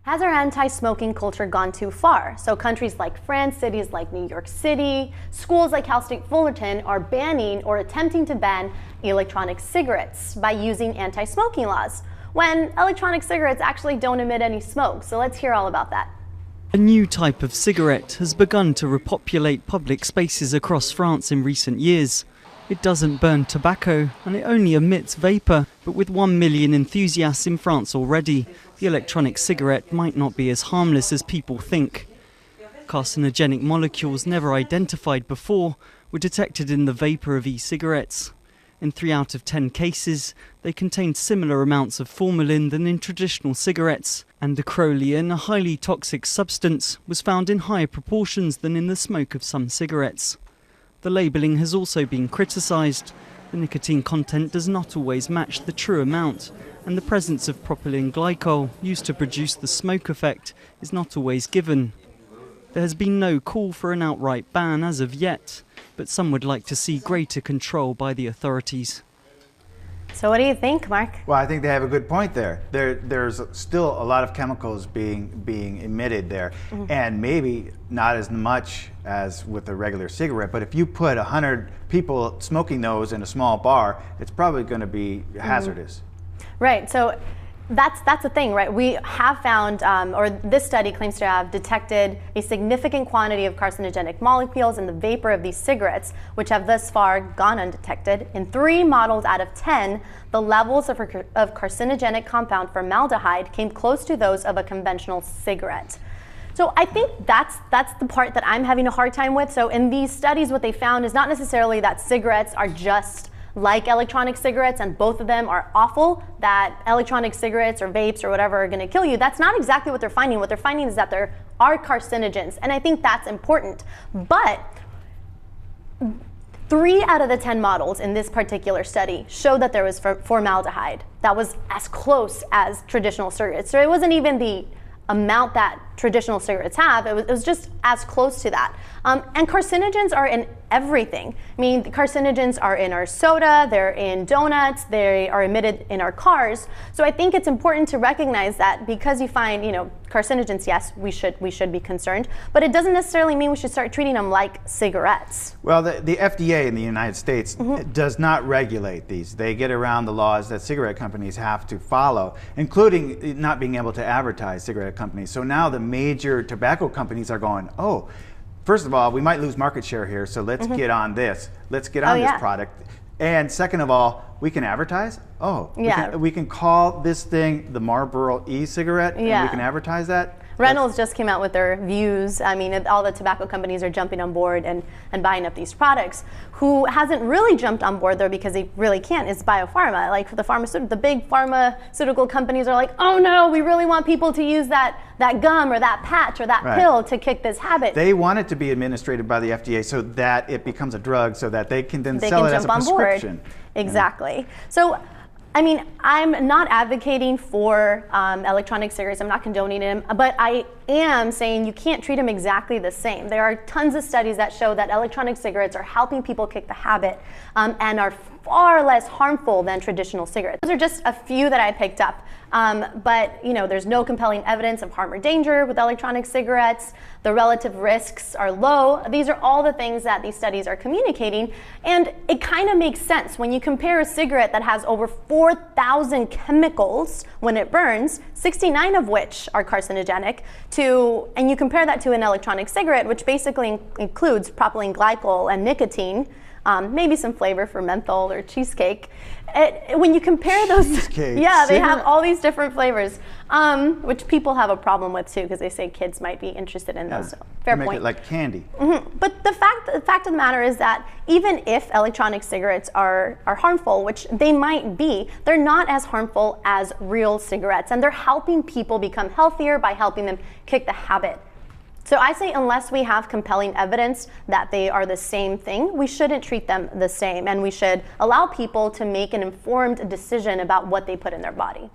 Has our anti-smoking culture gone too far? So countries like France, cities like New York City, schools like Cal State Fullerton are banning or attempting to ban electronic cigarettes by using anti-smoking laws, when electronic cigarettes actually don't emit any smoke. So let's hear all about that. A new type of cigarette has begun to repopulate public spaces across France in recent years. It doesn't burn tobacco and it only emits vapour, but with 1 million enthusiasts in France already, the electronic cigarette might not be as harmless as people think. Carcinogenic molecules never identified before were detected in the vapour of e-cigarettes. In 3 out of 10 cases, they contained similar amounts of formalin than in traditional cigarettes, and acrolein, a highly toxic substance, was found in higher proportions than in the smoke of some cigarettes. The labelling has also been criticised. The nicotine content does not always match the true amount, and the presence of propylene glycol, used to produce the smoke effect, is not always given. There has been no call for an outright ban as of yet, but some would like to see greater control by the authorities. So what do you think, Mark? Well, I think they have a good point there. There's still a lot of chemicals being emitted there, and maybe not as much as with a regular cigarette, but if you put 100 people smoking those in a small bar, it's probably going to be hazardous. Right, so that's the thing, right? We have found, or this study claims to have detected a significant quantity of carcinogenic molecules in the vapor of these cigarettes, which have thus far gone undetected. In 3 models out of 10, the levels of carcinogenic compound formaldehyde came close to those of a conventional cigarette. So I think that's the part that I'm having a hard time with. So in these studies, what they found is not necessarily that cigarettes are just like electronic cigarettes and both of them are awful, that electronic cigarettes or vapes or whatever are going to kill you. That's not exactly what they're finding. What they're finding is that there are carcinogens, and I think that's important. But 3 out of the 10 models in this particular study showed that there was formaldehyde that was as close as traditional cigarettes. So it wasn't even the amount that traditional cigarettes have, it was just as close to that. And carcinogens are in everything. I mean, the carcinogens are in our soda, they're in donuts, they are emitted in our cars. So I think it's important to recognize that because you find, carcinogens, yes, we should be concerned, but it doesn't necessarily mean we should start treating them like cigarettes. Well, the FDA in the United States does not regulate these. They get around the laws that cigarette companies have to follow, including not being able to advertise cigarette companies. So now the major tobacco companies are going, oh, first of all, we might lose market share here, so let's get on this. Let's get on this product. And second of all, we can advertise? Oh, we can call this thing the Marlboro e-cigarette, and we can advertise that? Reynolds just came out with their views. I mean, all the tobacco companies are jumping on board and buying up these products. Who hasn't really jumped on board, though, because they really can't, is biopharma. Like the big pharmaceutical companies are like, oh no, we really want people to use that gum or that patch or that pill to kick this habit. They want it to be administered by the FDA so that it becomes a drug so that they can then sell it as a prescription. Exactly. So, I mean, I'm not advocating for electronic cigarettes. I'm not condoning them, but I am saying you can't treat them exactly the same. There are tons of studies that show that electronic cigarettes are helping people kick the habit and are far less harmful than traditional cigarettes. Those are just a few that I picked up. But there's no compelling evidence of harm or danger with electronic cigarettes. The relative risks are low. These are all the things that these studies are communicating. And it kind of makes sense when you compare a cigarette that has over 4,000 chemicals when it burns, 69 of which are carcinogenic, and you compare that to an electronic cigarette, which basically includes propylene glycol and nicotine, maybe some flavor for menthol or cheesecake. When you compare those, they have all these different flavors, which people have a problem with too, because they say kids might be interested in those. So, fair point. Make it like candy. But the fact of the matter is that even if electronic cigarettes are harmful, which they might be, they're not as harmful as real cigarettes, and they're helping people become healthier by helping them kick the habit. So I say unless we have compelling evidence that they are the same thing, we shouldn't treat them the same, and we should allow people to make an informed decision about what they put in their body.